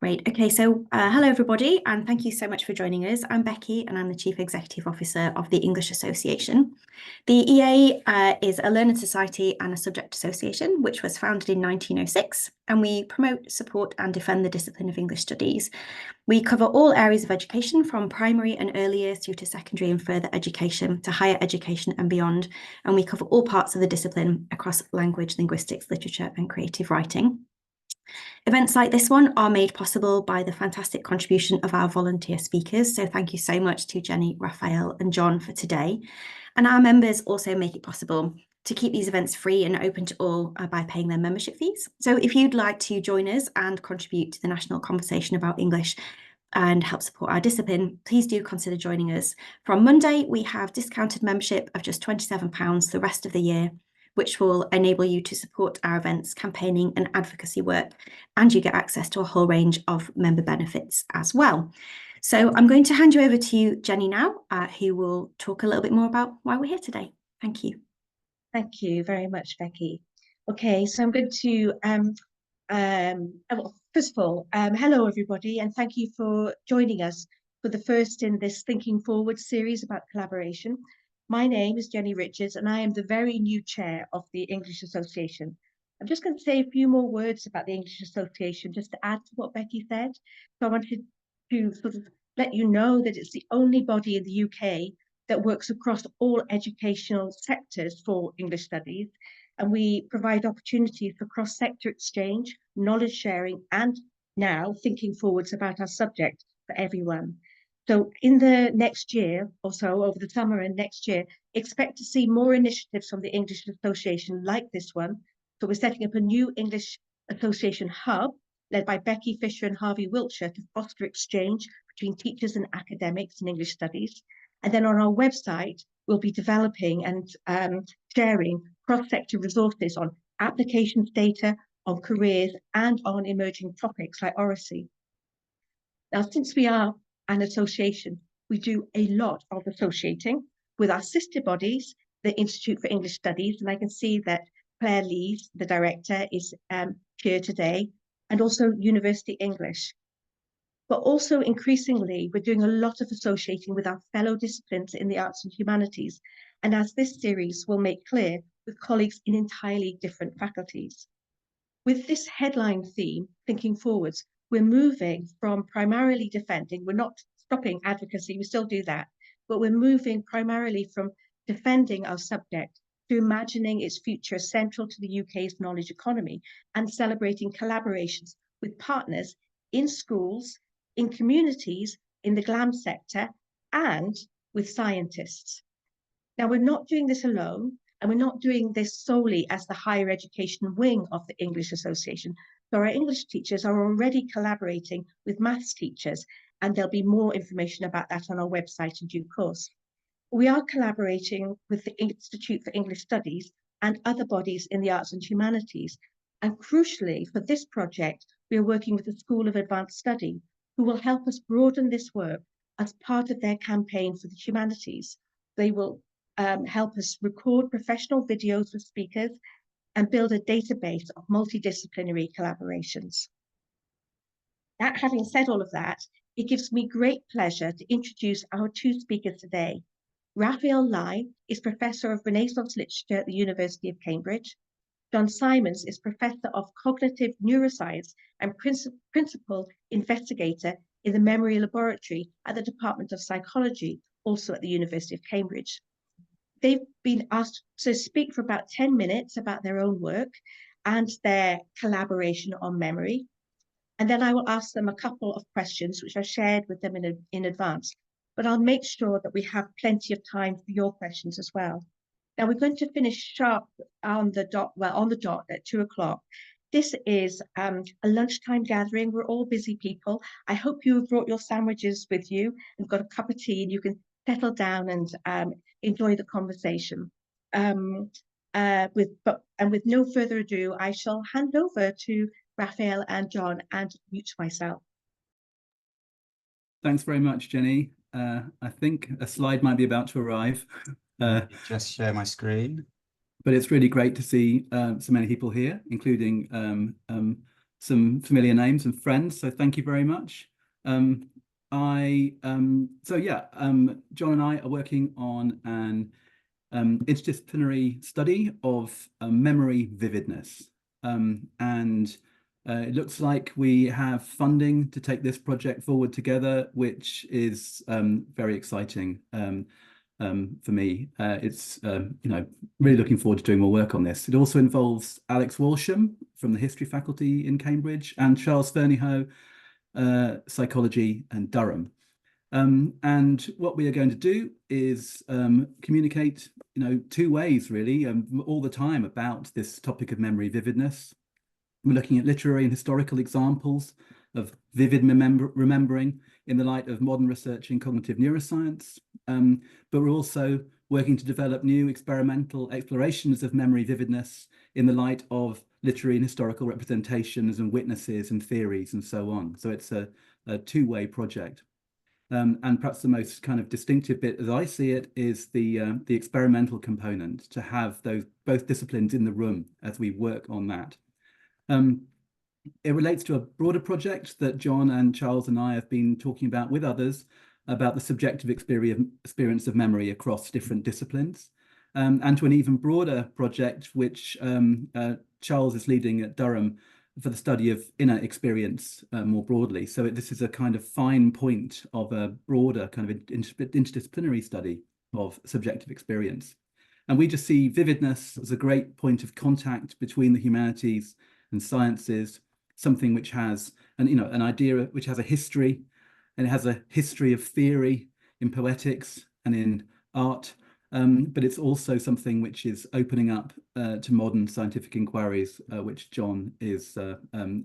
Great. Okay, so hello everybody, and thank you so much for joining us. I'm Becky, and I'm the Chief Executive Officer of the English Association. The EA is a learned society and a subject association, which was founded in 1906, and we promote, support, and defend the discipline of English studies. We cover all areas of education, from primary and early years through to secondary and further education, to higher education and beyond, and we cover all parts of the discipline across language, linguistics, literature, and creative writing. Events like this one are made possible by the fantastic contribution of our volunteer speakers. So thank you so much to Jenny, Raphael and John for today. And our members also make it possible to keep these events free and open to all by paying their membership fees. So if you'd like to join us and contribute to the national conversation about English and help support our discipline, please do consider joining us. From Monday, we have discounted membership of just £27 the rest of the year, which will enable you to support our events, campaigning and advocacy work, and you get access to a whole range of member benefits as well. So I'm going to hand you over to Jenny now, who will talk a little bit more about why we're here today. Thank you. Thank you very much, Becky. Okay, so I'm going to, first of all, hello everybody, and thank you for joining us for the first in this Thinking Forward series about collaboration. My name is Jenny Richards, and I am the very new chair of the English Association. I'm just going to say a few more words about the English Association, just to add to what Becky said. So I wanted to sort of let you know that it's the only body in the UK that works across all educational sectors for English studies. And we provide opportunities for cross-sector exchange, knowledge sharing, and now thinking forwards about our subject for everyone. So in the next year or so, over the summer and next year, expect to see more initiatives from the English Association like this one. So we're setting up a new English Association hub led by Becky Fisher and Harvey Wiltshire to foster exchange between teachers and academics in English studies. And then on our website, we'll be developing and sharing cross-sector resources on applications data, on careers, and on emerging topics like oracy. Now, since we are an association, we do a lot of associating with our sister bodies, the Institute for English Studies, and I can see that Claire Lees, the director, is here today, and also University English. But also increasingly, we're doing a lot of associating with our fellow disciplines in the arts and humanities, and as this series will make clear, with colleagues in entirely different faculties. With this headline theme, Thinking Forwards, we're moving from primarily defending, we're not stopping advocacy, we still do that, but we're moving primarily from defending our subject to imagining its future central to the UK's knowledge economy and celebrating collaborations with partners in schools, in communities, in the GLAM sector, and with scientists. Now, we're not doing this alone, and we're not doing this solely as the higher education wing of the English Association. So our English teachers are already collaborating with maths teachers, and there'll be more information about that on our website in due course. We are collaborating with the Institute for English Studies and other bodies in the arts and humanities. And crucially, for this project, we are working with the School of Advanced Study, who will help us broaden this work as part of their campaign for the humanities. They will help us record professional videos with speakers and build a database of multidisciplinary collaborations. That, having said all of that, it gives me great pleasure to introduce our two speakers today. Raphael Lai is Professor of Renaissance Literature at the University of Cambridge. John Simons is Professor of Cognitive Neuroscience and Principal Investigator in the Memory Laboratory at the Department of Psychology, also at the University of Cambridge. They've been asked to speak for about 10 minutes about their own work and their collaboration on memory. And then I will ask them a couple of questions, which I shared with them in advance. But I'll make sure that we have plenty of time for your questions as well. Now, we're going to finish sharp on the dot at 2 o'clock. This is a lunchtime gathering. We're all busy people. I hope you have brought your sandwiches with you and got a cup of tea, and you can settle down and enjoy the conversation. With no further ado, I shall hand over to Raphael and John and mute myself. Thanks very much, Jenny. I think a slide might be about to arrive. Just share my screen. But it's really great to see so many people here, including some familiar names and friends, so thank you very much. John and I are working on an interdisciplinary study of memory vividness. It looks like we have funding to take this project forward together, which is very exciting for me. It's really looking forward to doing more work on this. It also involves Alex Walsham from the history faculty in Cambridge and Charles Fernyhough, psychology and Durham. And what we are going to do is communicate, two ways really, all the time about this topic of memory vividness. We're looking at literary and historical examples of vivid remembering in the light of modern research in cognitive neuroscience, but we're also working to develop new experimental explorations of memory vividness in the light of literary and historical representations and witnesses and theories and so on. So it's a two-way project. And perhaps the most kind of distinctive bit, as I see it, is the experimental component, to have those both disciplines in the room as we work on that. It relates to a broader project that John and Charles and I have been talking about with others about the subjective experience of memory across different disciplines, and to an even broader project which Charles is leading at Durham for the study of inner experience more broadly. So this is a kind of fine point of a broader kind of interdisciplinary study of subjective experience. And we just see vividness as a great point of contact between the humanities and sciences, something which has an idea which has a history, and it has a history of theory in poetics and in art, but it's also something which is opening up to modern scientific inquiries, which John is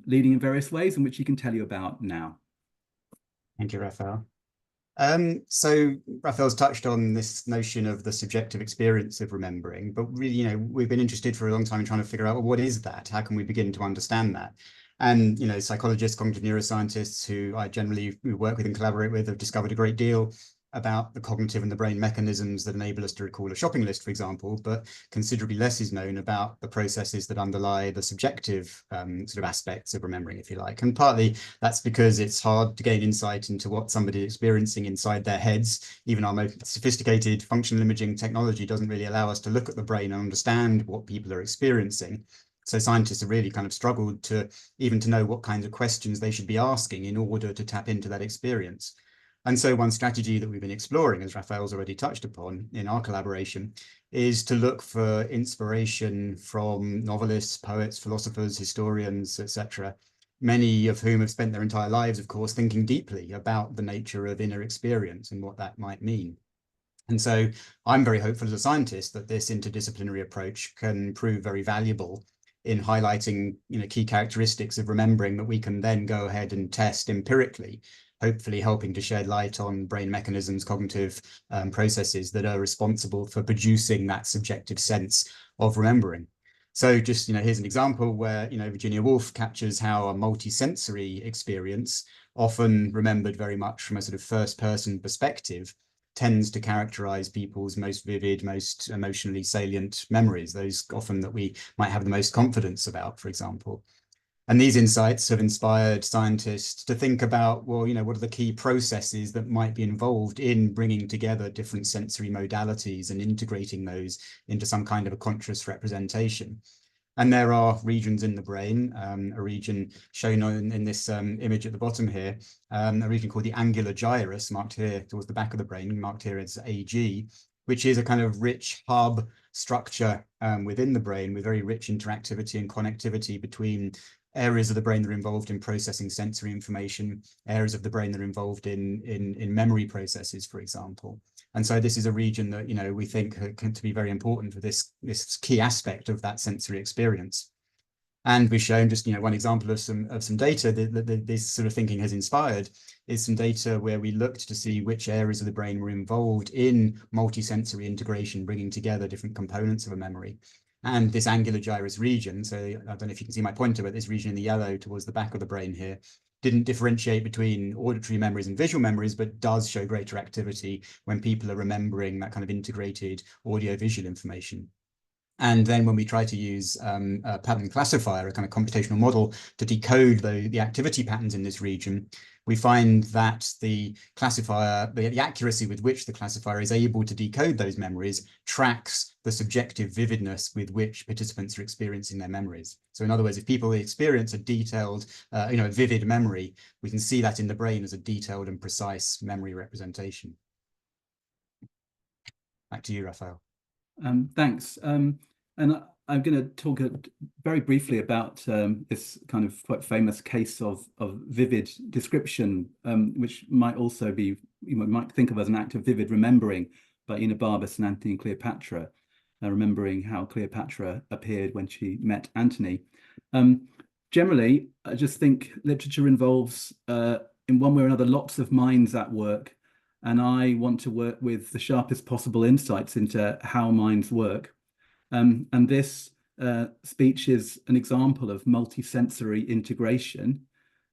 leading in various ways and which he can tell you about now. Thank you, Raphael. So Raphael's touched on this notion of the subjective experience of remembering, but really, we've been interested for a long time in trying to figure out, well, what is that? How can we begin to understand that? And, psychologists, cognitive neuroscientists who I generally work with and collaborate with have discovered a great deal about the cognitive and the brain mechanisms that enable us to recall a shopping list, for example, but considerably less is known about the processes that underlie the subjective sort of aspects of remembering, if you like. And partly that's because it's hard to gain insight into what somebody is experiencing inside their heads. Even our most sophisticated functional imaging technology doesn't really allow us to look at the brain and understand what people are experiencing. So scientists have really kind of struggled to know what kinds of questions they should be asking in order to tap into that experience. And so one strategy that we've been exploring, as Raphael's already touched upon in our collaboration, is to look for inspiration from novelists, poets, philosophers, historians, etc., many of whom have spent their entire lives, of course, thinking deeply about the nature of inner experience and what that might mean. And so I'm very hopeful as a scientist that this interdisciplinary approach can prove very valuable in highlighting key characteristics of remembering that we can then go ahead and test empirically, hopefully helping to shed light on brain mechanisms, cognitive processes that are responsible for producing that subjective sense of remembering. So just, here's an example where, Virginia Woolf captures how a multisensory experience, often remembered very much from a sort of first-person perspective, tends to characterize people's most vivid, most emotionally salient memories, those often that we might have the most confidence about, for example. And these insights have inspired scientists to think about, well, what are the key processes that might be involved in bringing together different sensory modalities and integrating those into some kind of a conscious representation. And there are regions in the brain, a region shown in this image at the bottom here, a region called the angular gyrus, marked here towards the back of the brain, marked here as AG, which is a kind of rich hub structure within the brain with very rich interactivity and connectivity between areas of the brain that are involved in processing sensory information, areas of the brain that are involved in memory processes, for example. And so this is a region that, we think to be very important for this key aspect of that sensory experience. And we've shown just, one example of some data that this sort of thinking has inspired is some data where we looked to see which areas of the brain were involved in multisensory integration, bringing together different components of a memory. And this angular gyrus region, so I don't know if you can see my pointer, but this region in the yellow towards the back of the brain here, didn't differentiate between auditory memories and visual memories, but does show greater activity when people are remembering that kind of integrated audio-visual information. And then when we try to use a pattern classifier, a kind of computational model, to decode the activity patterns in this region, we find that the classifier, the accuracy with which the classifier is able to decode those memories tracks the subjective vividness with which participants are experiencing their memories. So in other words, if people experience a detailed, a vivid memory, we can see that in the brain as a detailed and precise memory representation. Back to you, Raphael. Thanks. And I'm going to talk very briefly about this kind of quite famous case of vivid description, which might also be, you might think of as an act of vivid remembering by Enobarbus and Antony and Cleopatra, remembering how Cleopatra appeared when she met Antony. Generally, I just think literature involves, in one way or another, lots of minds at work. And I want to work with the sharpest possible insights into how minds work. And this speech is an example of multisensory integration.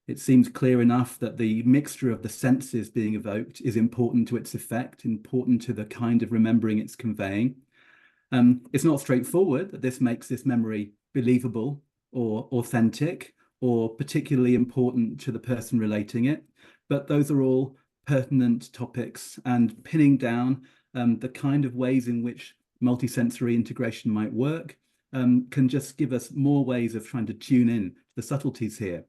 It seems clear enough that the mixture of the senses being evoked is important to its effect, important to the kind of remembering it's conveying. It's not straightforward that this makes this memory believable or authentic or particularly important to the person relating it, but those are all pertinent topics, and pinning down the kind of ways in which multisensory integration might work can just give us more ways of trying to tune in to the subtleties here.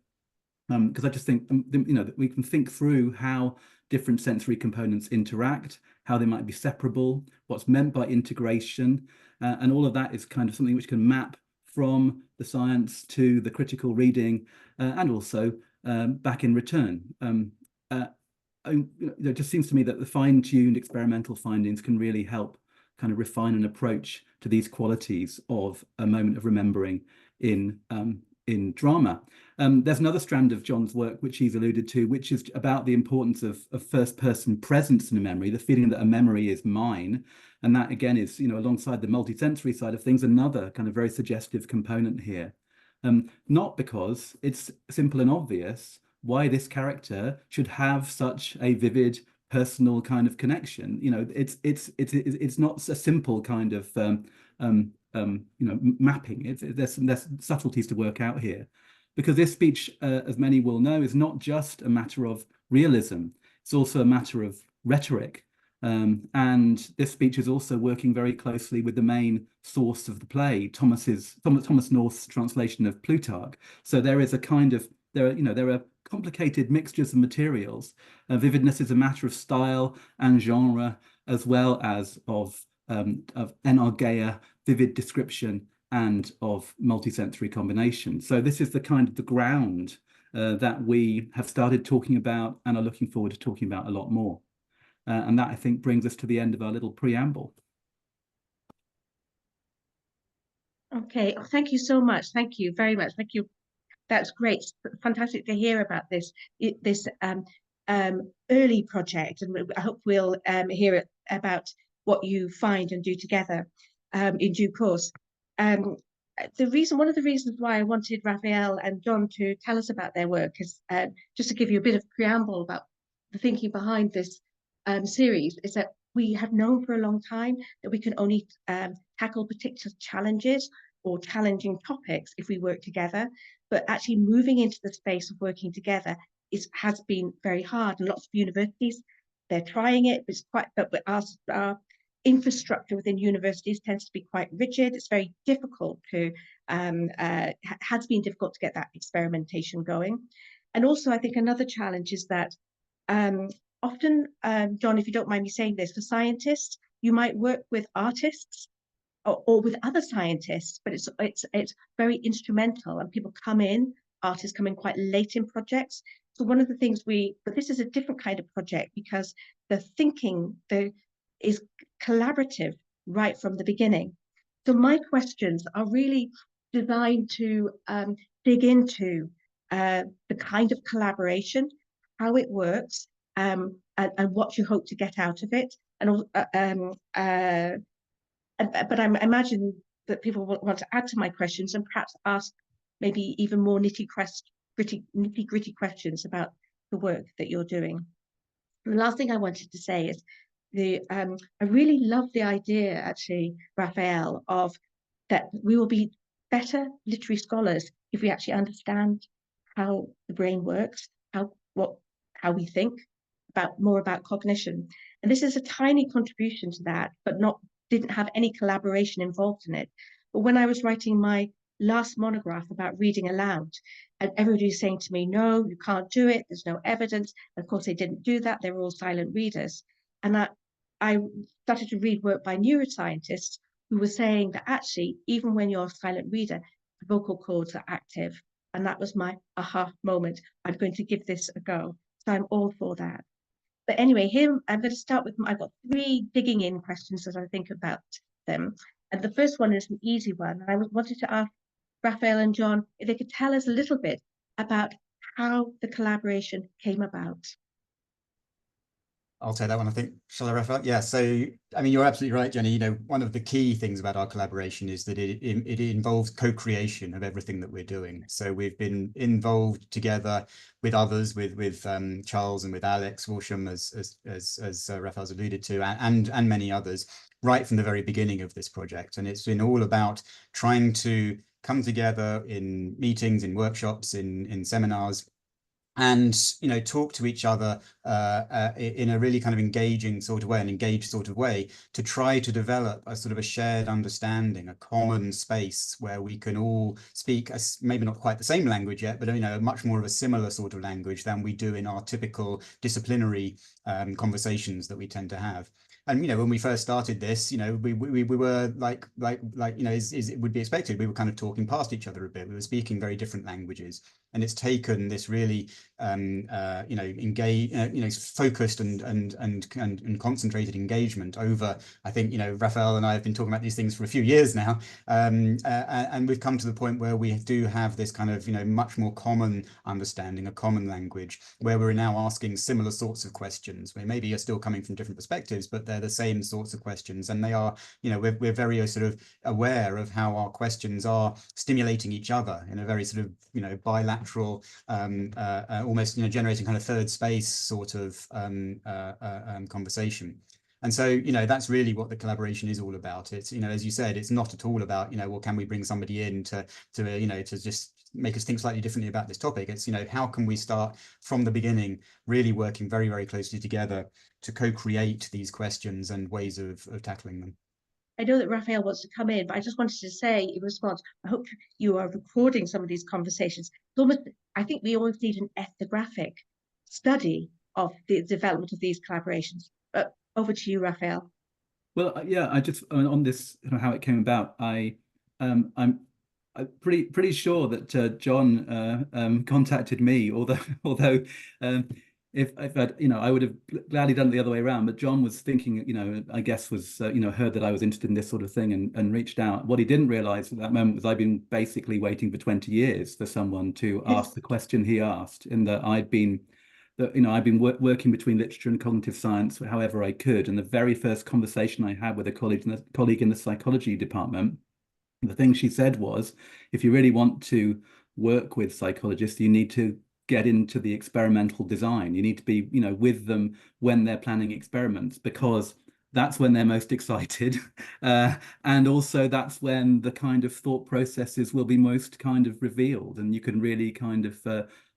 Because I just think, that we can think through how different sensory components interact, how they might be separable, what's meant by integration, and all of that is kind of something which can map from the science to the critical reading, and also back in return. It just seems to me that the fine-tuned experimental findings can really help kind of refine an approach to these qualities of a moment of remembering in drama. There's another strand of John's work which he's alluded to, which is about the importance of first-person presence in a memory, the feeling that a memory is mine. And that, again, is, alongside the multisensory side of things, another kind of very suggestive component here. Not because it's simple and obvious why this character should have such a vivid personal kind of connection. It's not a simple kind of mapping. There's subtleties to work out here, because this speech, as many will know, is not just a matter of realism. It's also a matter of rhetoric. And this speech is also working very closely with the main source of the play, Thomas North's translation of Plutarch. So there is a kind of, there are complicated mixtures of materials. Vividness is a matter of style and genre, as well as of energeia, vivid description, and of multisensory combination. So this is the kind of the ground that we have started talking about and are looking forward to talking about a lot more. And that, I think, brings us to the end of our little preamble. Okay, thank you so much. Thank you very much. Thank you. That's great. Fantastic to hear about this early project, and I hope we'll hear about what you find and do together in due course. One of the reasons why I wanted Raphael and John to tell us about their work is just to give you a bit of preamble about the thinking behind this series, is that we have known for a long time that we can only tackle particular challenges or challenging topics if we work together. But actually moving into the space of working together has been very hard. And lots of universities, they're trying it, but our infrastructure within universities tends to be quite rigid. It's very difficult to, has been difficult to get that experimentation going. And also, I think another challenge is that often, John, if you don't mind me saying this, for scientists, you might work with artists or with other scientists, but it's very instrumental, and people come in, artists come in quite late in projects. So one of the things but this is a different kind of project, because the thinking is collaborative right from the beginning. So my questions are really designed to dig into the kind of collaboration, how it works, and what you hope to get out of it. But I imagine that people will want to add to my questions and perhaps ask maybe even more nitty-gritty questions about the work that you're doing. The last thing I wanted to say is I really love the idea, actually, Raphael, of that we will be better literary scholars if we actually understand how the brain works, how we think more about cognition. And this is a tiny contribution to that, but didn't have any collaboration involved in it. But when I was writing my last monograph about reading aloud, and everybody was saying to me, no, you can't do it, there's no evidence. And of course, they didn't do that, they were all silent readers. And I started to read work by neuroscientists who were saying that actually, even when you're a silent reader, the vocal cords are active. And that was my aha moment. I'm going to give this a go. So I'm all for that. But anyway, here I'm going to start with, I've got 3 digging in questions as I think about them. And the first one is an easy one. And I wanted to ask Raphael and John if they could tell us a little bit about how the collaboration came about. I'll take that one, I think. Shall I, Raphael? Yeah, so, I mean, you're absolutely right, Jenny. You know, one of the key things about our collaboration is that it involves co-creation of everything that we're doing. So we've been involved together with others, with Charles and with Alex Walsham, as Raphael's alluded to, and many others, right from the very beginning of this project. And it's been all about trying to come together in meetings, in workshops, in seminars, and talk to each other in a really kind of engaging sort of way, an engaged sort of way, to try to develop a sort of a shared understanding, a common space where we can all speak maybe not quite the same language yet, but much more of a similar sort of language than we do in our typical disciplinary conversations that we tend to have. And when we first started this, we were like it would be expected, we were kind of talking past each other a bit. We were speaking very different languages, and it's taken this really focused and concentrated engagement over, I think, Raphael and I have been talking about these things for a few years now, and we've come to the point where we do have this kind of much more common understanding, a common language, where we're now asking similar sorts of questions. We maybe are still coming from different perspectives, but they're the same sorts of questions, and they are, we're very sort of aware of how our questions are stimulating each other in a very sort of bilateral, almost generating kind of third space sort of conversation. And so that's really what the collaboration is all about. It's as you said, it's not at all about well, can we bring somebody in to just make us think slightly differently about this topic. It's how can we start from the beginning, really working very, very closely together to co-create these questions and ways of tackling them. I know that Raphael wants to come in, but I just wanted to say in response, I hope you are recording some of these conversations. It's almost, I think we always need an ethnographic study of the development of these collaborations. Over to you, Raphael. Well, yeah, I just on this how it came about. I'm pretty sure that John contacted me, although if I'd, I would have gladly done it the other way around. But John was thinking, I guess was heard that I was interested in this sort of thing and reached out. What he didn't realize at that moment was I'd been basically waiting for 20 years for someone to ask the question he asked, in that I'd been working between literature and cognitive science however I could. And the very first conversation I had with a colleague in the psychology department, the thing she said was, if you really want to work with psychologists, you need to get into the experimental design. You need to be, with them when they're planning experiments, because that's when they're most excited. And also that's when the kind of thought processes will be most kind of revealed. And you can really kind of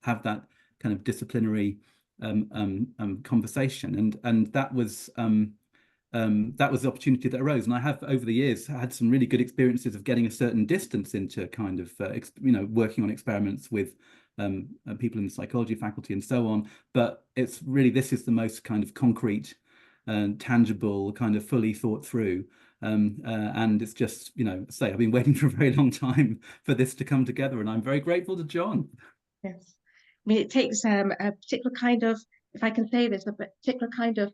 have that kind of disciplinary conversation. And that was the opportunity that arose. And I have, over the years, had some really good experiences of getting a certain distance into kind of, working on experiments with people in the psychology faculty and so on. But it's really, this is the most kind of concrete and tangible, kind of fully thought through. And it's just, say, I've been waiting for a very long time for this to come together, and I'm very grateful to John. Yes. I mean, it takes a particular kind of, if I can say this, a particular kind of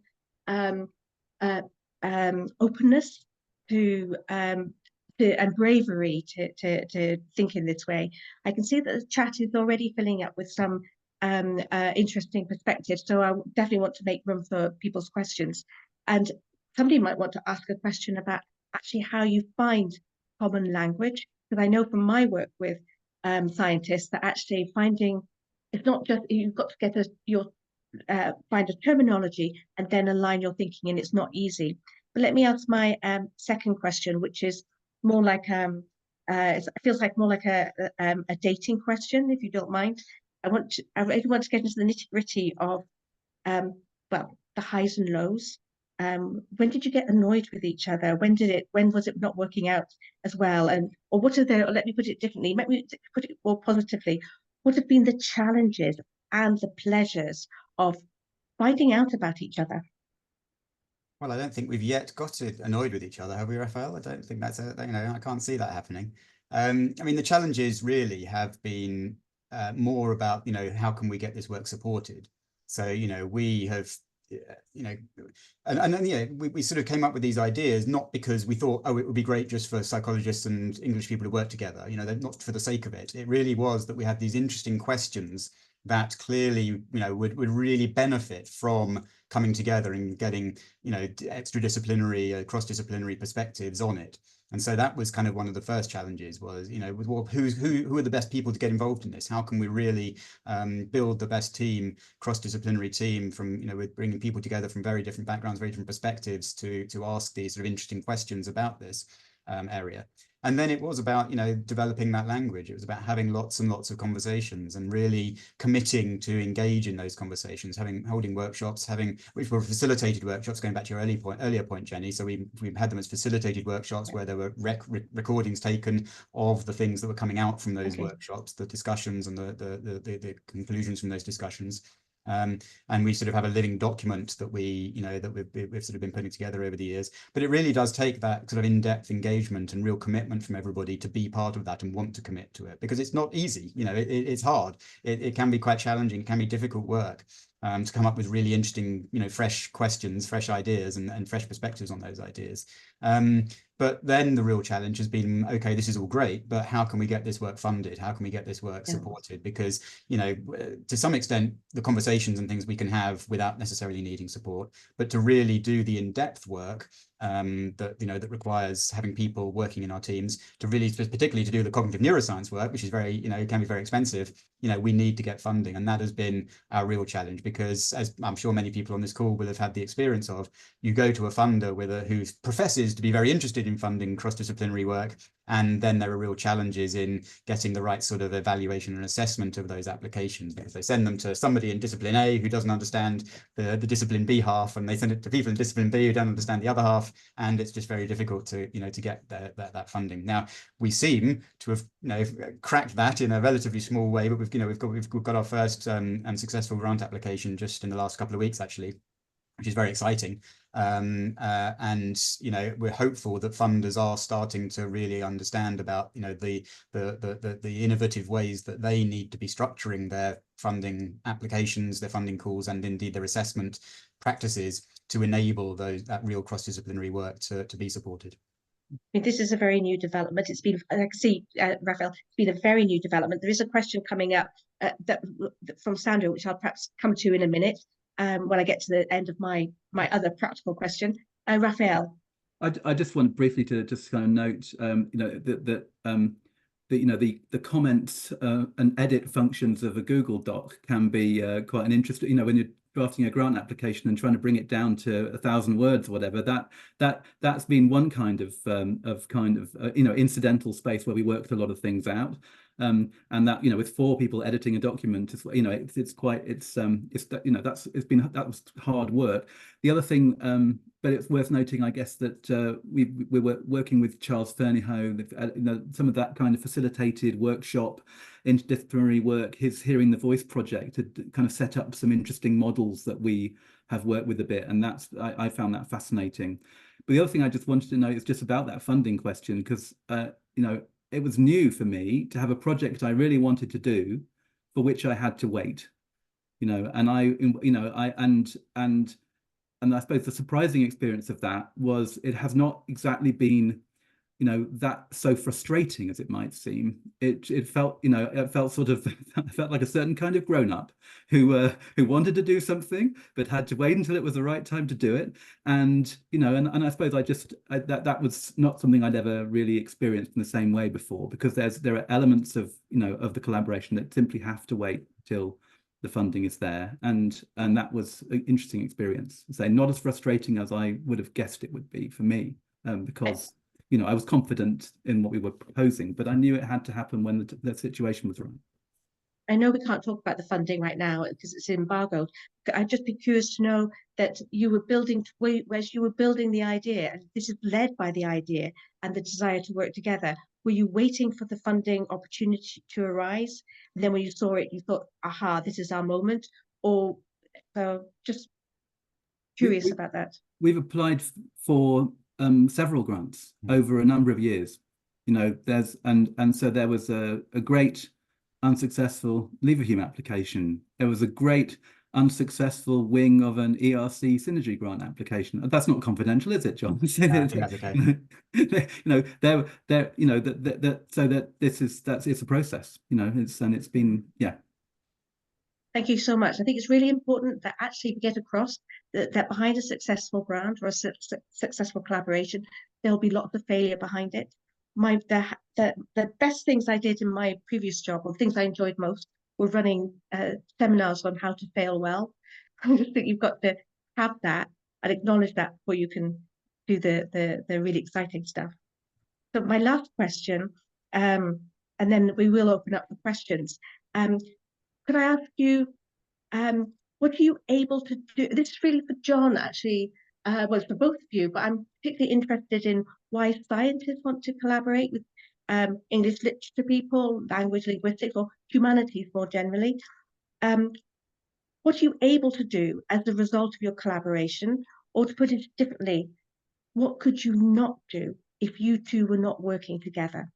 openness to and bravery to think in this way. I can see that the chat is already filling up with some interesting perspectives, so I definitely want to make room for people's questions. And somebody might want to ask a question about actually how you find common language, because I know from my work with scientists that actually finding, it's not just, you've got to get find a terminology and then align your thinking, and it's not easy. But let me ask my second question, which is more like it feels like more like a dating question, if you don't mind. I really want to get into the nitty-gritty of well, the highs and lows. When did you get annoyed with each other? When was it not working out as well? Or what are the, or let me put it differently, let me put it more positively. What have been the challenges and the pleasures of finding out about each other? Well, I don't think we've yet got annoyed with each other, have we, Raphael? I don't think that's I can't see that happening. I mean, the challenges really have been more about, how can we get this work supported? So, we have, and then, we sort of came up with these ideas, not because we thought, oh, it would be great just for psychologists and English people to work together, not for the sake of it. It really was that we had these interesting questions that clearly, would really benefit from coming together and getting, extradisciplinary, cross-disciplinary perspectives on it. And so that was kind of one of the first challenges was, well, who are the best people to get involved in this? How can we really build the best team, cross-disciplinary team from, with bringing people together from very different backgrounds, very different perspectives to ask these sort of interesting questions about this area. And then it was about, developing that language. It was about having lots and lots of conversations and really committing to engage in those conversations, holding workshops, which were facilitated workshops, going back to your earlier point, Jenny. So we had them as facilitated workshops where there were recordings taken of the things that were coming out from those workshops, the discussions and the conclusions from those discussions. And we sort of have a living document that we've sort of been putting together over the years. But it really does take that sort of in-depth engagement and real commitment from everybody to be part of that and want to commit to it, because it's not easy. It's hard. It can be quite challenging. It can be difficult work to come up with really interesting, fresh questions, fresh ideas, and fresh perspectives on those ideas. But then the real challenge has been, okay, this is all great, but how can we get this work funded? How can we get this work supported? Because, to some extent, the conversations and things we can have without necessarily needing support, but to really do the in-depth work that requires having people working in our teams to really, particularly to do the cognitive neuroscience work, which is very, can be very expensive, we need to get funding. And that has been our real challenge, because as I'm sure many people on this call will have had the experience of, you go to a funder who professes to be very interested in funding cross-disciplinary work, and then there are real challenges in getting the right sort of evaluation and assessment of those applications, because they send them to somebody in discipline A who doesn't understand the discipline B half, and they send it to people in discipline B who don't understand the other half, and it's just very difficult to to get that funding. Now we seem to have cracked that in a relatively small way, but we've got our first successful grant application just in the last couple of weeks, actually, which is very exciting. And we're hopeful that funders are starting to really understand about the innovative ways that they need to be structuring their funding applications, their funding calls, and indeed their assessment practices to enable that real cross-disciplinary work to be supported. I mean, this is a very new development. It's been, I can see, Raphael, it's been a very new development. There is a question coming up from Sandra, which I'll perhaps come to in a minute when I get to the end of my other practical question. Raphael. I just want briefly to just kind of note, the comments and edit functions of a Google Doc can be quite an interesting, when you're drafting a grant application and trying to bring it down to 1,000 words or whatever, that's been one kind of incidental space where we worked a lot of things out. And that, with 4 people editing a document, that was hard work. The other thing, but it's worth noting, I guess, that we were working with Charles Fernyhough, some of that kind of facilitated workshop, interdisciplinary work, his Hearing the Voice project had kind of set up some interesting models that we have worked with a bit, and I found that fascinating. But the other thing I just wanted to know is just about that funding question, because it was new for me to have a project I really wanted to do, for which I had to wait, and I suppose the surprising experience of that was it has not exactly been, that so frustrating as it might seem. It felt, it felt sort of, I felt like a certain kind of grown-up who wanted to do something but had to wait until it was the right time to do it. And and I suppose that was not something I'd ever really experienced in the same way before, because there are elements of of the collaboration that simply have to wait till the funding is there, and that was an interesting experience. So not as frustrating as I would have guessed it would be for me, because you know, I was confident in what we were proposing, but I knew it had to happen when the situation was right. I know we can't talk about the funding right now because it's embargoed. I'd just be curious to know that you were building, whereas you were building the idea, and this is led by the idea and the desire to work together. Were you waiting for the funding opportunity to arise? And then when you saw it, you thought, aha, this is our moment? Or just curious about that. We've applied for several grants over a number of years. You know, so there was a great unsuccessful Leverhulme application. There was a great unsuccessful wing of an ERC synergy grant application. That's not confidential, is it, John? I think that's okay. You know, you know, so that it's a process, you know, it's been, yeah. Thank you so much. I think it's really important that actually we get across that behind a successful grant or a successful collaboration, there'll be lots of failure behind it. The best things I did in my previous job, or things I enjoyed most, were running seminars on how to fail well. I just think you've got to have that and acknowledge that before you can do the really exciting stuff. So my last question, and then we will open up the questions. Could I ask you, what are you able to do? This is really for John, actually. Well, it's for both of you, but I'm particularly interested in why scientists want to collaborate with English literature people, language, linguistics, or humanities more generally. What are you able to do as a result of your collaboration? Or to put it differently, what could you not do if you two were not working together?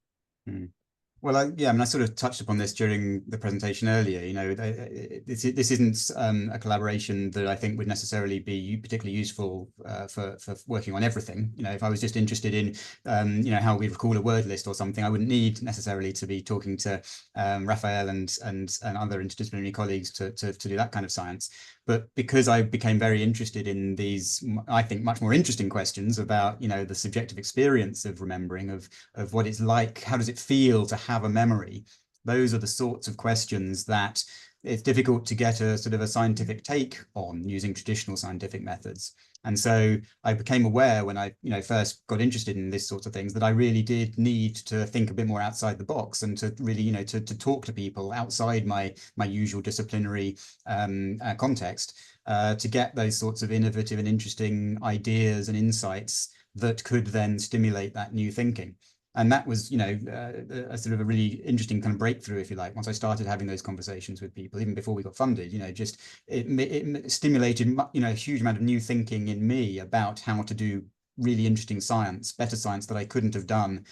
Well, yeah, I mean, I sort of touched upon this during the presentation earlier. You know, this isn't a collaboration that I think would necessarily be particularly useful for working on everything. You know, if I was just interested in, you know, how we recall a word list or something, I wouldn't need necessarily to be talking to Raphael and other interdisciplinary colleagues to do that kind of science. But because I became very interested in these, I think, much more interesting questions about, you know, the subjective experience of remembering, of what it's like, how does it feel to have a memory? Those are the sorts of questions that it's difficult to get a sort of a scientific take on using traditional scientific methods. And so I became aware when I, you know, first got interested in this sort of things that I really did need to think a bit more outside the box and to really, you know, to talk to people outside my usual disciplinary context to get those sorts of innovative and interesting ideas and insights that could then stimulate that new thinking. And that was, you know, a sort of a really interesting kind of breakthrough, if you like, once I started having those conversations with people, even before we got funded. You know, just it stimulated, you know, a huge amount of new thinking in me about how to do really interesting science, better science that I couldn't have done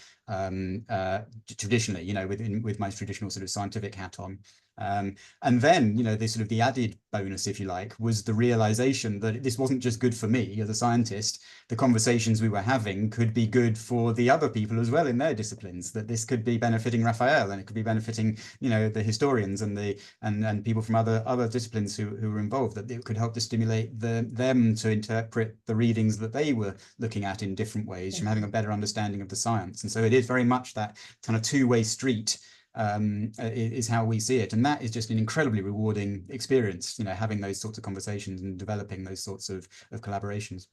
traditionally, you know, with my traditional sort of scientific hat on. And then, you know, the sort of the added bonus, if you like, was the realization that this wasn't just good for me as a scientist. The conversations we were having could be good for the other people as well in their disciplines, that this could be benefiting Raphael and it could be benefiting, you know, the historians and and people from other disciplines who were involved, that it could help to stimulate them to interpret the readings that they were looking at in different ways, from having a better understanding of the science. And so it is very much that kind of two-way street is how we see it, and that is just an incredibly rewarding experience, you know, having those sorts of conversations and developing those sorts of collaborations.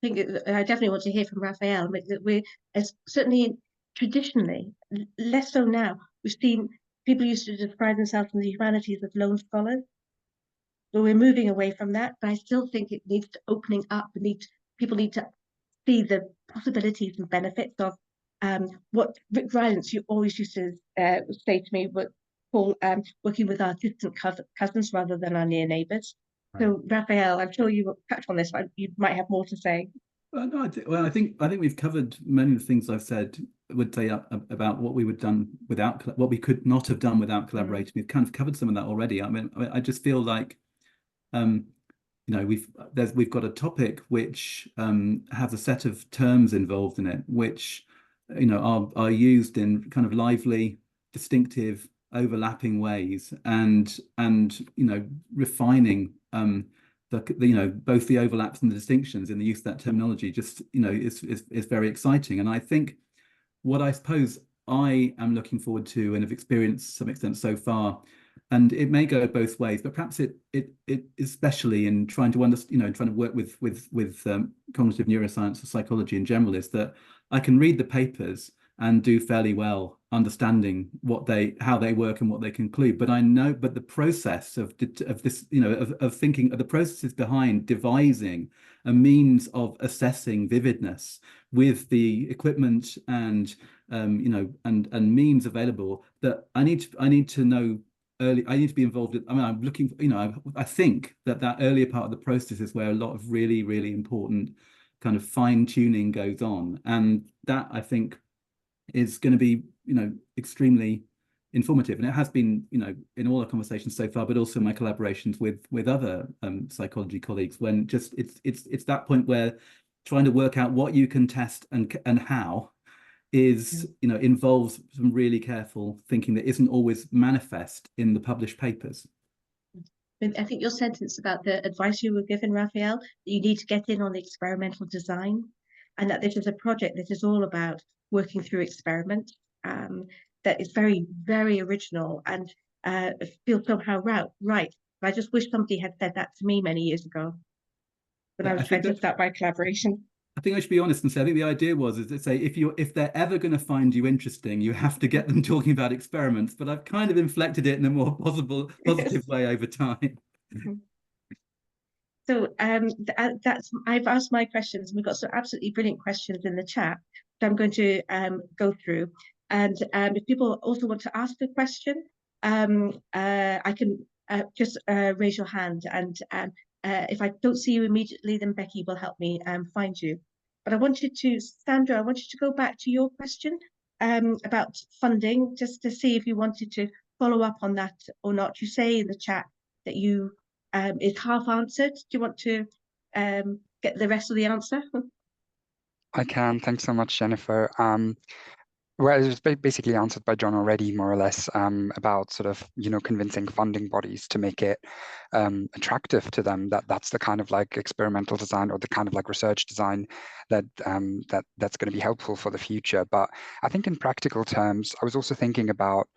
I think I definitely want to hear from Raphael. We're certainly traditionally, less so now, we've seen people used to describe themselves in the humanities as lone scholars. So we're moving away from that, but I still think it needs to opening up. People need to see the possibilities and benefits of what Rick Rylance you always used to say to me, but call working with our distant cousins rather than our near neighbours. Right. So Raphael, I'm sure you will touch on this, but you might have more to say. Well, no, I think we've covered many of the things I've said. Would say about what we would done without, what we could not have done without collaborating. We've kind of covered some of that already. I mean, I just feel like, you know, we've got a topic which has a set of terms involved in it, which, you know, are used in kind of lively, distinctive, overlapping ways, and you know, refining you know, both the overlaps and the distinctions in the use of that terminology. Just, you know, is very exciting. And I think what I suppose I am looking forward to and have experienced to some extent so far, and it may go both ways, but perhaps it especially in trying to understand, you know, trying to work with cognitive neuroscience or psychology in general, is that I can read the papers and do fairly well understanding how they work and what they conclude. But the process of this, of thinking, the processes behind devising a means of assessing vividness with the equipment and and means available, that I need to know early. I need to be involved in. I mean, I'm looking. I think that earlier part of the process is where a lot of really, really important kind of fine tuning goes on, and that I think is going to be extremely informative, and it has been in all our conversations so far, but also my collaborations with other psychology colleagues, when just it's that point where trying to work out what you can test and how is involves some really careful thinking that isn't always manifest in the published papers. I think your sentence about the advice you were given, Raphael, that you need to get in on the experimental design, and that this is a project that is all about working through experiment, that is very, very original, and feels somehow right. But I just wish somebody had said that to me many years ago when I was trying to start my collaboration. I think I should be honest and say, I think the idea is to say, if they're ever going to find you interesting, you have to get them talking about experiments. But I've kind of inflected it in a more positive way over time. So I've asked my questions, and we've got some absolutely brilliant questions in the chat that I'm going to go through. And if people also want to ask a question, I can just raise your hand, and if I don't see you immediately, then Becky will help me find you. But Sandra, I want you to go back to your question about funding, just to see if you wanted to follow up on that or not. You say in the chat that you is half answered. Do you want to get the rest of the answer? I can. Thanks so much, Jennifer. Well, it was basically answered by John already, more or less, about sort of, convincing funding bodies to make it attractive to them. That's the kind of like experimental design, or the kind of like research design that's going to be helpful for the future. But I think in practical terms, I was also thinking about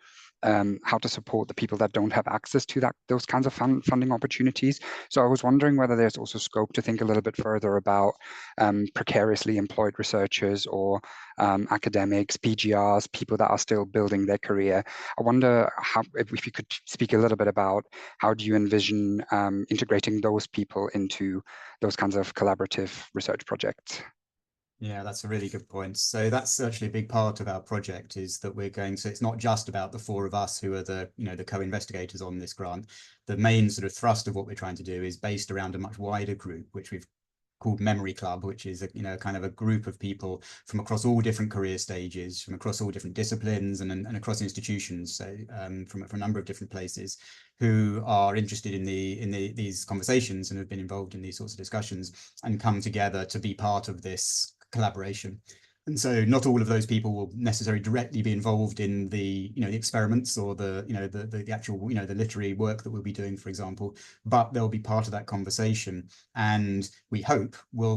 how to support the people that don't have access to those kinds of funding opportunities. So I was wondering whether there's also scope to think a little bit further about precariously employed researchers, or academics, PGRs, people that are still building their career. I wonder if you could speak a little bit about how do you envision integrating those people into those kinds of collaborative research projects? Yeah, that's a really good point. So that's actually a big part of our project, is that it's not just about the four of us who are the co-investigators on this grant. The main sort of thrust of what we're trying to do is based around a much wider group, which we've called Memory Club, which is kind of a group of people from across all different career stages, from across all different disciplines, and across institutions, so from a number of different places, who are interested in these conversations and have been involved in these sorts of discussions, and come together to be part of this collaboration. And so not all of those people will necessarily directly be involved in the experiments, or the actual the literary work that we'll be doing, for example, but they'll be part of that conversation, and we hope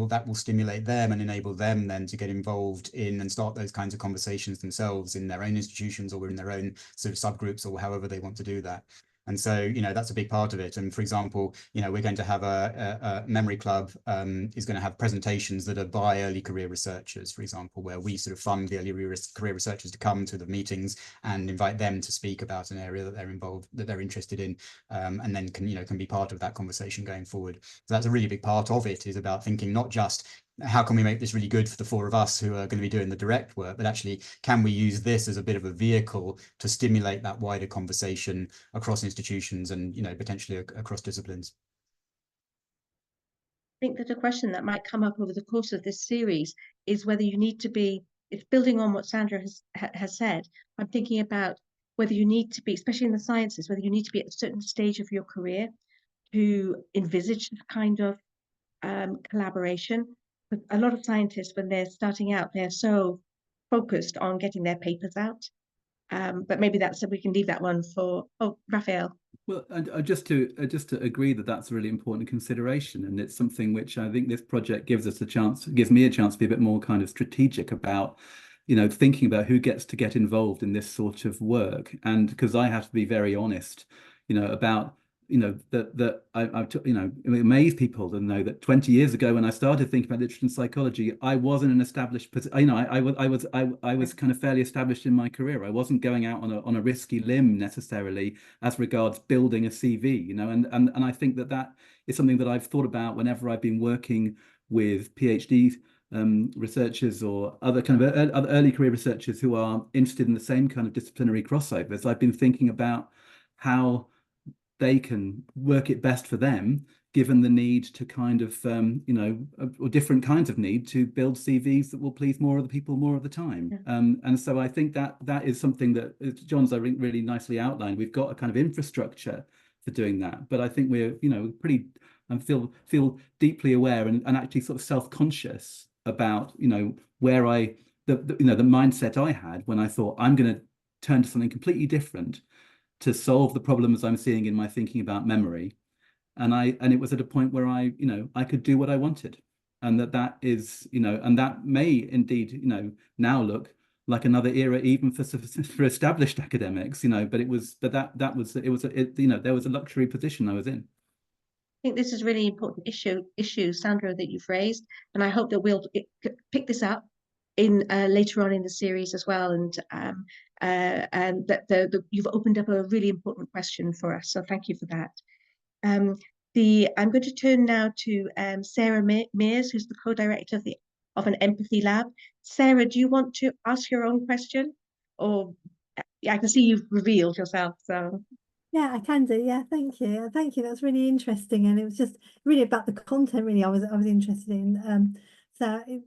that will stimulate them and enable them then to get involved in and start those kinds of conversations themselves in their own institutions, or in their own sort of subgroups, or however they want to do that. And so, that's a big part of it. And for example, we're going to have a Memory Club is going to have presentations that are by early career researchers, for example, where we sort of fund the early career researchers to come to the meetings and invite them to speak about an area that they're involved, that they're interested in, and then can be part of that conversation going forward. So that's a really big part of it, is about thinking not just how can we make this really good for the four of us who are going to be doing the direct work, but actually, can we use this as a bit of a vehicle to stimulate that wider conversation across institutions and, potentially across disciplines? I think that a question that might come up over the course of this series is whether you need to be, it's building on what Sandra has said. I'm thinking about whether you need to be, especially in the sciences, whether you need to be at a certain stage of your career to envisage this kind of collaboration. But a lot of scientists, when they're starting out, they're so focused on getting their papers out. But maybe we can leave that one for, Raphael. Well, just to agree that that's a really important consideration, and it's something which I think this project gives me a chance to be a bit more kind of strategic about, thinking about who gets to get involved in this sort of work. And because I have to be very honest, about you know, that I've you know, it amazed people to know that 20 years ago when I started thinking about literature and psychology, I wasn't an established, you know, I was kind of fairly established in my career. I wasn't going out on a risky limb necessarily as regards building a CV, you know, and I think that that is something that I've thought about whenever I've been working with PhD researchers or other kind of other early career researchers who are interested in the same kind of disciplinary crossovers. I've been thinking about how they can work it best for them, given the need to kind of, you know, or different kinds of need to build CVs that will please more of the people more of the time. Yeah. And so I think that that is something that John's really nicely outlined. We've got a kind of infrastructure for doing that, but I think we're, you know, pretty, and feel deeply aware and actually sort of self-conscious about, you know, where you know, the mindset I had when I thought I'm going to turn to something completely different to solve the problems I'm seeing in my thinking about memory. And it was at a point where I, you know, I could do what I wanted. And that is, you know, and that may indeed, you know, now look like another era even for established academics, you know, but that was, you know, there was a luxury position I was in. I think this is a really important issue, Sandra, that you've raised, and I hope that we'll pick this up in later on in the series as well, and that you've opened up a really important question for us. So thank you for that. I'm going to turn now to Sarah Mears, who's the co-director of an empathy lab. Sarah, do you want to ask your own question, or I can see you've revealed yourself, so. Yeah, I can do. Yeah, thank you. Thank you. That's really interesting, and it was just really about the content. Really, I was interested in.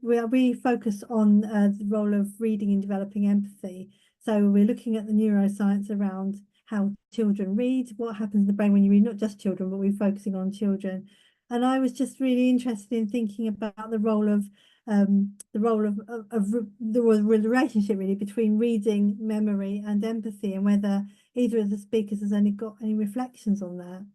We focus on the role of reading in developing empathy. So we're looking at the neuroscience around how children read, what happens in the brain when you read, not just children, but we're focusing on children. And I was just really interested in thinking about the role of the relationship really between reading, memory, and empathy, and whether either of the speakers has got any reflections on that.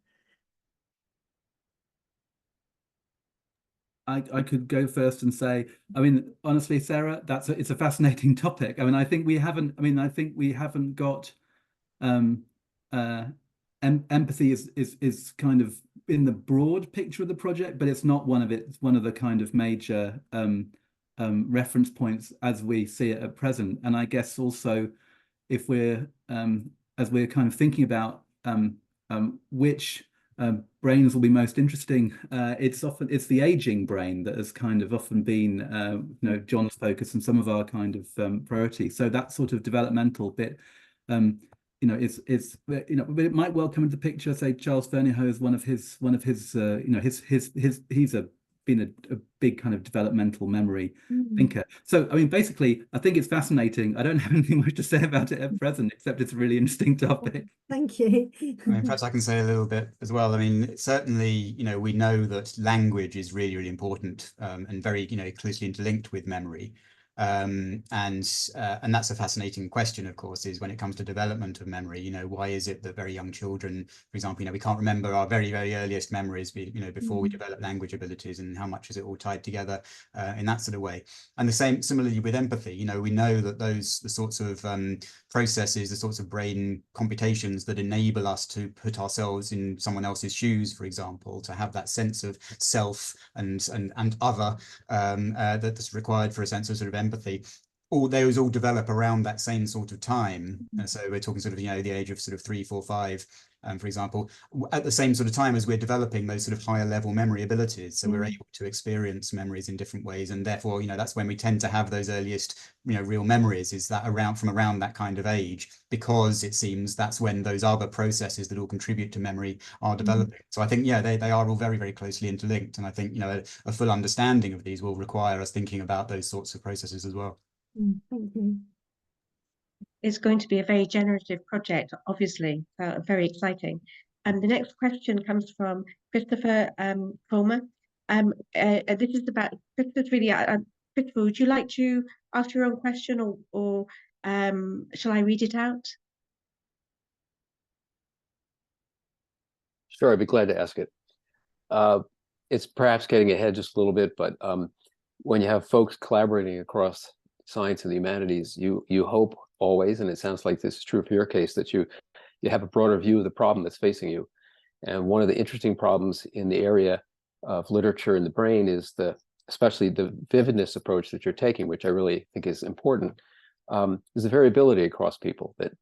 I could go first and say, I mean, honestly, Sarah, it's a fascinating topic. I mean, I think we haven't got empathy is kind of in the broad picture of the project, but it's not one of the kind of major reference points as we see it at present. And I guess also if we're as we're kind of thinking about which brains will be most interesting, it's the aging brain that has kind of often been you know, John's focus and some of our kind of priority. So that sort of developmental bit, you know, is you know, but it might well come into the picture. Say Charles Fernyhough is one of his you know, he's been a big kind of developmental memory thinker. So I mean, basically, I think it's fascinating. I don't have anything much to say about it at present, except it's a really interesting topic. Thank you. I mean, perhaps I can say a little bit as well. I mean, certainly, you know, we know that language is really, really important and very, you know, closely interlinked with memory. And that's a fascinating question, of course, is when it comes to development of memory, you know, why is it that very young children, for example, you know, we can't remember our very, very earliest memories, you know, before we develop language abilities, and how much is it all tied together in that sort of way. And the same, similarly with empathy, you know, we know that the sorts of processes, the sorts of brain computations that enable us to put ourselves in someone else's shoes, for example, to have that sense of self and other that's required for a sense of sort of empathy, those all develop around that same sort of time. And so we're talking sort of, you know, the age of sort of 3, 4, 5, for example, at the same sort of time as we're developing those sort of higher level memory abilities. So we're able to experience memories in different ways. And therefore, you know, that's when we tend to have those earliest, you know, real memories, is that from around that kind of age, because it seems that's when those other processes that all contribute to memory are developing. So I think, yeah, they are all very, very closely interlinked. And I think, you know, a full understanding of these will require us thinking about those sorts of processes as well. Thank you. It's going to be a very generative project, obviously, very exciting. And the next question comes from Christopher Comer. This is about, Christopher's really, Christopher, would you like to ask your own question, or shall I read it out? Sure, I'd be glad to ask it. It's perhaps getting ahead just a little bit, but when you have folks collaborating across science and the humanities, you hope always, and it sounds like this is true for your case, that you have a broader view of the problem that's facing you. And one of the interesting problems in the area of literature in the brain is especially the vividness approach that you're taking, which I really think is important, is the variability across people, that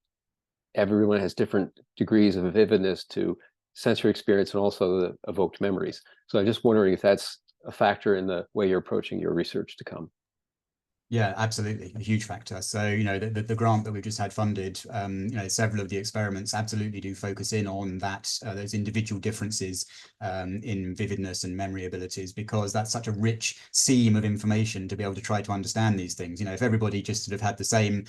everyone has different degrees of vividness to sensory experience and also the evoked memories. So I'm just wondering if that's a factor in the way you're approaching your research to come. Yeah, absolutely, a huge factor. So, the grant that we've just had funded, several of the experiments absolutely do focus in on that, those individual differences in vividness and memory abilities, because that's such a rich seam of information to be able to try to understand these things. If everybody just sort of had the same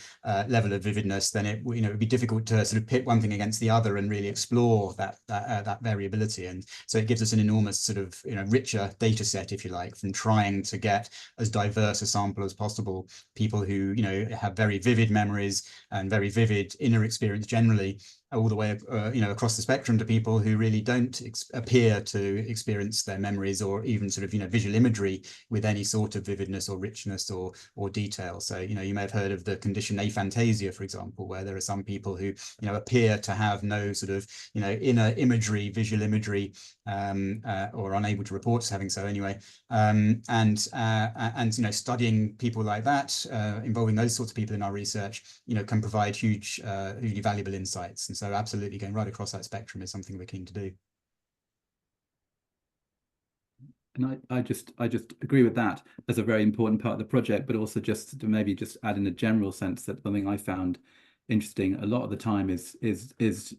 level of vividness, then it would be difficult to sort of pit one thing against the other and really explore that variability. And so it gives us an enormous sort of richer data set, if you like, from trying to get as diverse a sample as possible. People who have very vivid memories and very vivid inner experience generally, all the way across the spectrum to people who really don't appear to experience their memories or even sort of visual imagery with any sort of vividness or richness or detail. So you may have heard of the condition aphantasia, for example, where there are some people who appear to have no sort of inner imagery, visual imagery, or unable to report as having so anyway. And studying people like that, involving those sorts of people in our research, can provide hugely valuable insights. And so absolutely going right across that spectrum is something we're keen to do. And I just agree with that as a very important part of the project, but also just to maybe just add in a general sense that something I found interesting a lot of the time is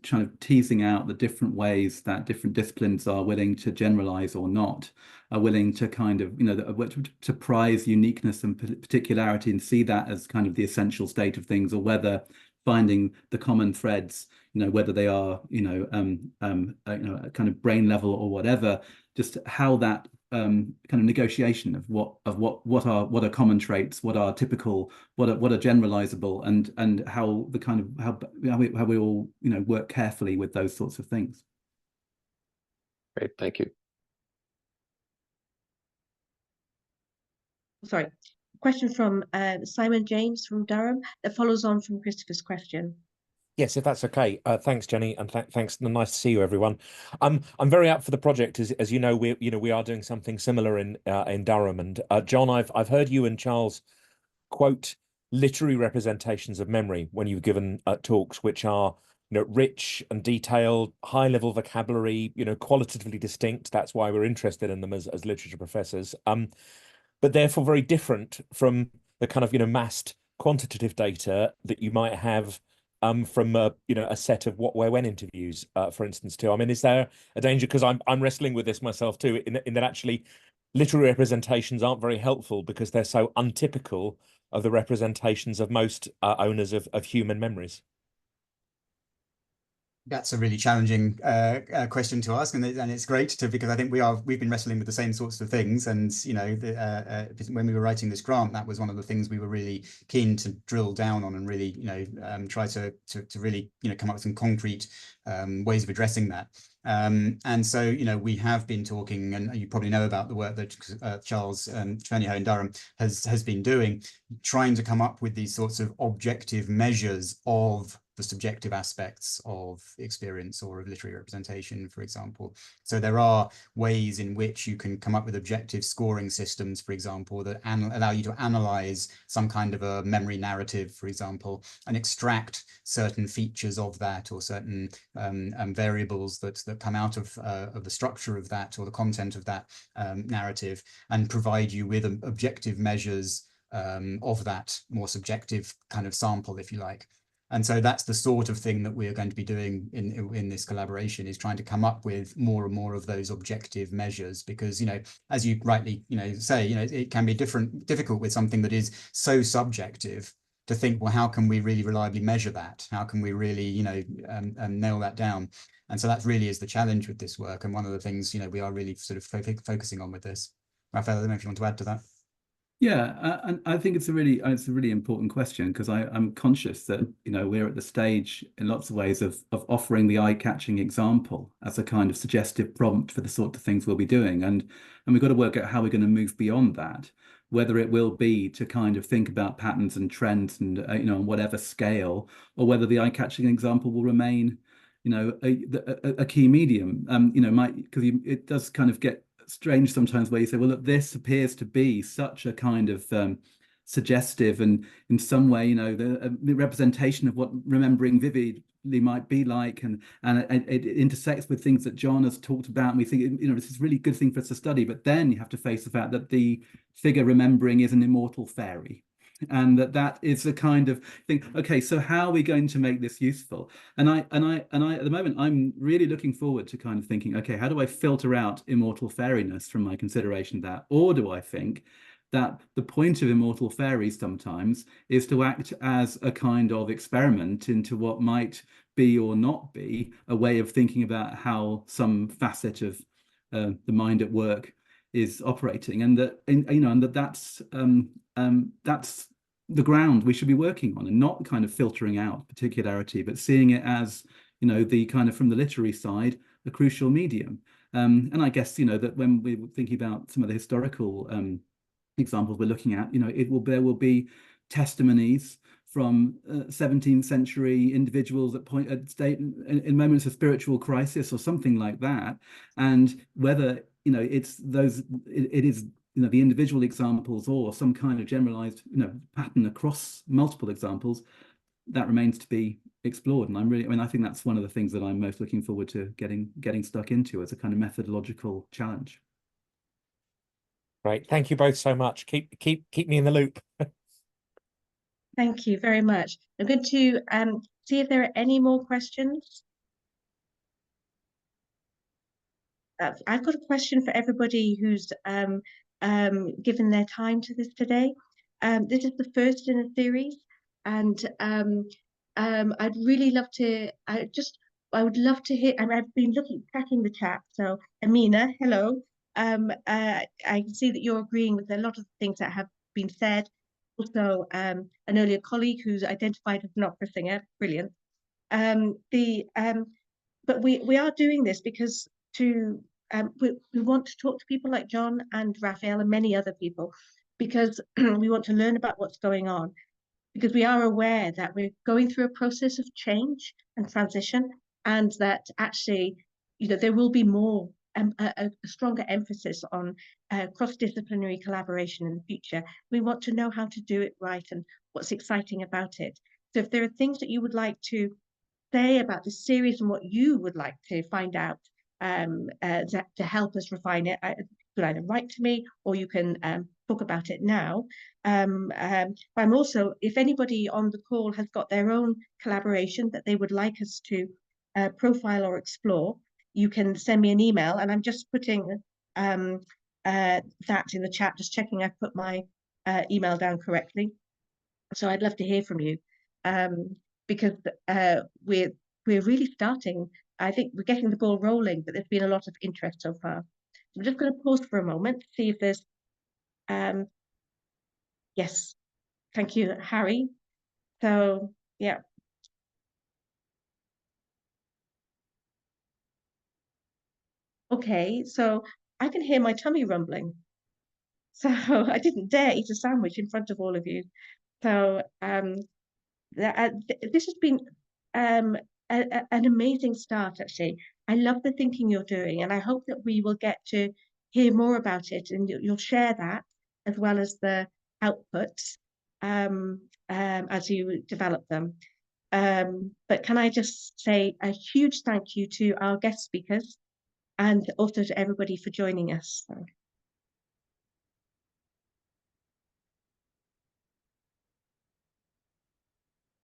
kind of teasing out the different ways that different disciplines are willing to generalize or not, are willing to kind of to prize uniqueness and particularity and see that as kind of the essential state of things, or whether finding the common threads, whether they are kind of brain level or whatever, just how that kind of negotiation of what are common traits, what are typical, what are generalizable, and how the kind of how we all work carefully with those sorts of things. Great, thank you. Sorry, question from Simon James from Durham that follows on from Christopher's question. Yes, if that's okay. Thanks, Jenny, and thanks. Nice to see you, everyone. I'm very up for the project, as you know. We are doing something similar in Durham. And John, I've heard you and Charles quote literary representations of memory when you've given talks, which are rich and detailed, high level vocabulary, qualitatively distinct. That's why we're interested in them as literature professors. But therefore very different from the kind of massed quantitative data that you might have from a set of what, where, when interviews, for instance, too. I mean, is there a danger, because I'm wrestling with this myself too, in that actually literary representations aren't very helpful because they're so untypical of the representations of most owners of human memories? That's a really challenging question to ask, and it's great because I think we've been wrestling with the same sorts of things. And when we were writing this grant, that was one of the things we were really keen to drill down on and really try to really come up with some concrete ways of addressing that. And so we have been talking, and you probably know about the work that Charles Chernyaho in Durham has been doing, trying to come up with these sorts of objective measures of the subjective aspects of experience or of literary representation, for example. So there are ways in which you can come up with objective scoring systems, for example, that allow you to analyze some kind of a memory narrative, for example, and extract certain features of that or certain variables that come out of the structure of that or the content of that narrative, and provide you with objective measures of that more subjective kind of sample, if you like. And so that's the sort of thing that we're going to be doing in this collaboration, is trying to come up with more and more of those objective measures, because, as you rightly, say, it can be difficult with something that is so subjective to think, well, how can we really reliably measure that? How can we really, nail that down? And so that really is the challenge with this work. And one of the things, we are really sort of focusing on with this. Raphael, I don't know if you want to add to that. Yeah, and I think it's a really important question, because I'm conscious that we're at the stage in lots of ways of offering the eye-catching example as a kind of suggestive prompt for the sort of things we'll be doing, and we've got to work out how we're going to move beyond that, whether it will be to kind of think about patterns and trends and on whatever scale, or whether the eye-catching example will remain you know, a key medium. You know, because it does kind of get strange sometimes where you say, well, look, this appears to be such a kind of suggestive and in some way, you know, the representation of what remembering vividly might be like, and it intersects with things that John has talked about, and we think, you know, this is a really good thing for us to study. But then you have to face the fact that the figure remembering is an immortal fairy, and that is a kind of thing. Okay, so how are we going to make this useful? And I at the moment, I'm really looking forward to kind of thinking, okay, how do I filter out immortal fairiness from my consideration of that? Or do I think that the point of immortal fairies sometimes is to act as a kind of experiment into what might be or not be a way of thinking about how some facet of the mind at work is operating, and that, you know, and that's the ground we should be working on, and not kind of filtering out particularity, but seeing it as, you know, the kind of, from the literary side, a crucial medium. And I guess, you know, that when we were thinking about some of the historical examples we're looking at, you know, there will be testimonies from 17th century individuals in moments of spiritual crisis or something like that, and whether, you know, it is, you know, the individual examples or some kind of generalized, you know, pattern across multiple examples, that remains to be explored. And I think that's one of the things that I'm most looking forward to getting stuck into as a kind of methodological challenge. Great, thank you both so much. Keep me in the loop. Thank you very much. I'm going to see if there are any more questions. I've got a question for everybody who's given their time to this today. This is the first in a series, and I'd really love to. I would love to hear. I've been tracking the chat. So Amina, hello. I can see that you're agreeing with a lot of the things that have been said. Also, an earlier colleague who's identified as an opera singer, brilliant. But we are doing this because we want to talk to people like John and Raphael and many other people, because we want to learn about what's going on, because we are aware that we're going through a process of change and transition, and that actually, you know, there will be more a stronger emphasis on cross-disciplinary collaboration in the future. We want to know how to do it right and what's exciting about it. So if there are things that you would like to say about the series and what you would like to find out to help us refine it, you could either write to me or you can talk about it now. I'm also, if anybody on the call has got their own collaboration that they would like us to profile or explore, you can send me an email, and I'm just putting that in the chat, just checking I've put my email down correctly. So I'd love to hear from you, because we're really starting. I think we're getting the ball rolling, but there's been a lot of interest so far. So I'm just going to pause for a moment, see if there's yes, thank you, Harry. So yeah. Okay, so I can hear my tummy rumbling. So I didn't dare eat a sandwich in front of all of you. So this has been an amazing start, actually. I love the thinking you're doing, and I hope that we will get to hear more about it, and you'll share that as well as the outputs as you develop them. But can I just say a huge thank you to our guest speakers, and also to everybody for joining us.